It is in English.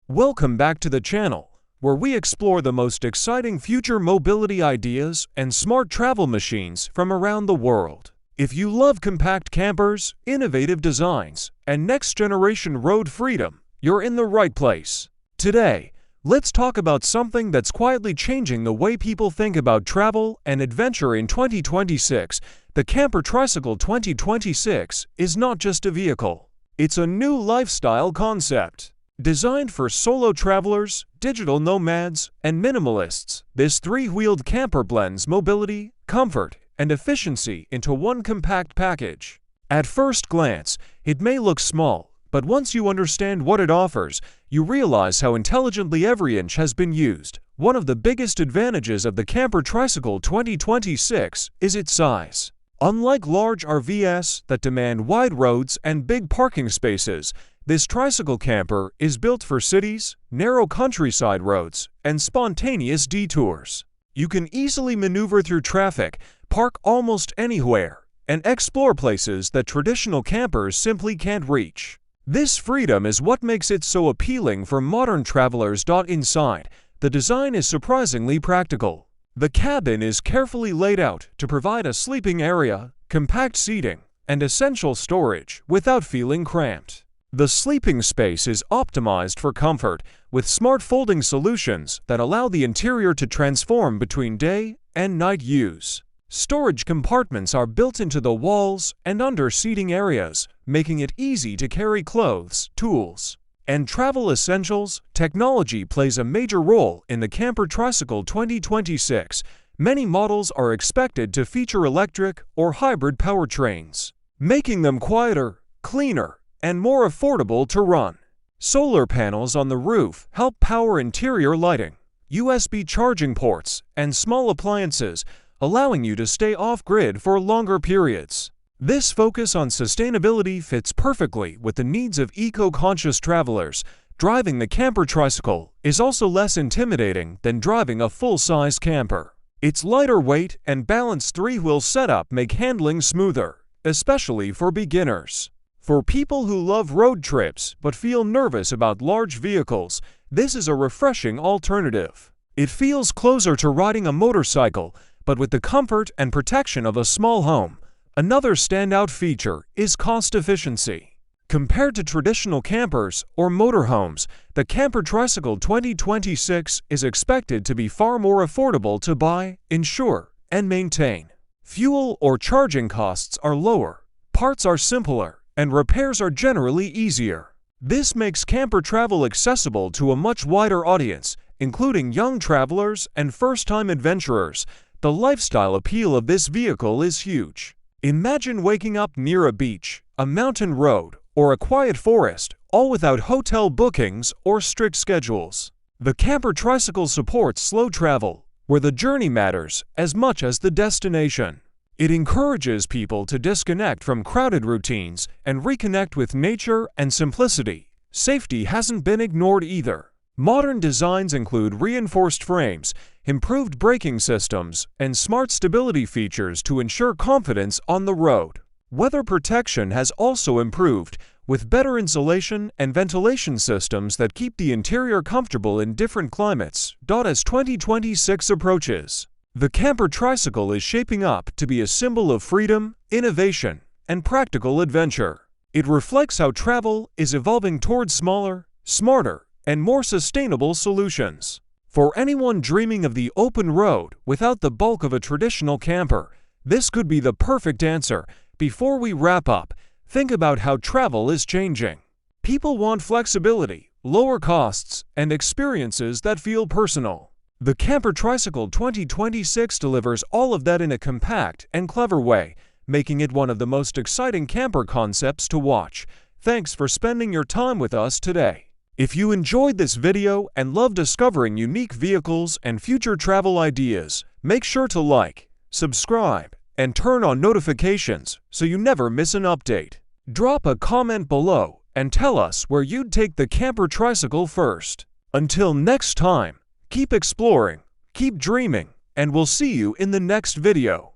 Welcome back to the channel, where we explore the most exciting future mobility ideas and smart travel machines from around the world. If you love compact campers, innovative designs, and next-generation road freedom, you're in the right place. Today, let's talk about something that's quietly changing the way people think about travel and adventure in 2026. The Camper Tricycle 2026 is not just a vehicle. It's a new lifestyle concept. Designed for solo travelers, digital nomads, and minimalists, this three-wheeled camper blends mobility, comfort, and efficiency into one compact package. At first glance, it may look small, but once you understand what it offers, you realize how intelligently every inch has been used. One of the biggest advantages of the Camper Tricycle 2026 is its size. Unlike large RVs that demand wide roads and big parking spaces, this tricycle camper is built for cities, narrow countryside roads, and spontaneous detours. You can easily maneuver through traffic, park almost anywhere, and explore places that traditional campers simply can't reach. This freedom is what makes it so appealing for modern travelers. Inside, the design is surprisingly practical. The cabin is carefully laid out to provide a sleeping area, compact seating, and essential storage without feeling cramped. The sleeping space is optimized for comfort, with smart folding solutions that allow the interior to transform between day and night use. Storage compartments are built into the walls and under seating areas, making it easy to carry clothes, tools, and travel essentials. Technology plays a major role in the Camper Tricycle 2026. Many models are expected to feature electric or hybrid powertrains, making them quieter, cleaner, and more affordable to run. Solar panels on the roof help power interior lighting, USB charging ports, and small appliances, allowing you to stay off-grid for longer periods. This focus on sustainability fits perfectly with the needs of eco-conscious travelers. Driving the Camper Tricycle is also less intimidating than driving a full-size camper. Its lighter weight and balanced three-wheel setup make handling smoother, especially for beginners. For people who love road trips but feel nervous about large vehicles, this is a refreshing alternative. It feels closer to riding a motorcycle, but with the comfort and protection of a small home. Another standout feature is cost efficiency. Compared to traditional campers or motorhomes, the Camper Tricycle 2026 is expected to be far more affordable to buy, insure, and maintain. Fuel or charging costs are lower, parts are simpler, and repairs are generally easier. This makes camper travel accessible to a much wider audience, including young travelers and first-time adventurers. The lifestyle appeal of this vehicle is huge. Imagine waking up near a beach, a mountain road, or a quiet forest, all without hotel bookings or strict schedules. The Camper Tricycle supports slow travel, where the journey matters as much as the destination. It encourages people to disconnect from crowded routines and reconnect with nature and simplicity. Safety hasn't been ignored either. Modern designs include reinforced frames, improved braking systems, and smart stability features to ensure confidence on the road. Weather protection has also improved, with better insulation and ventilation systems that keep the interior comfortable in different climates. As 2026 approaches, the Camper Tricycle is shaping up to be a symbol of freedom, innovation, and practical adventure. It reflects how travel is evolving towards smaller, smarter, and more sustainable solutions. For anyone dreaming of the open road without the bulk of a traditional camper, this could be the perfect answer. Before we wrap up, think about how travel is changing. People want flexibility, lower costs, and experiences that feel personal. The Camper Tricycle 2026 delivers all of that in a compact and clever way, making it one of the most exciting camper concepts to watch. Thanks for spending your time with us today. If you enjoyed this video and love discovering unique vehicles and future travel ideas, make sure to like, subscribe, and turn on notifications so you never miss an update. Drop a comment below and tell us where you'd take the Camper Tricycle first. Until next time, keep exploring, keep dreaming, and we'll see you in the next video.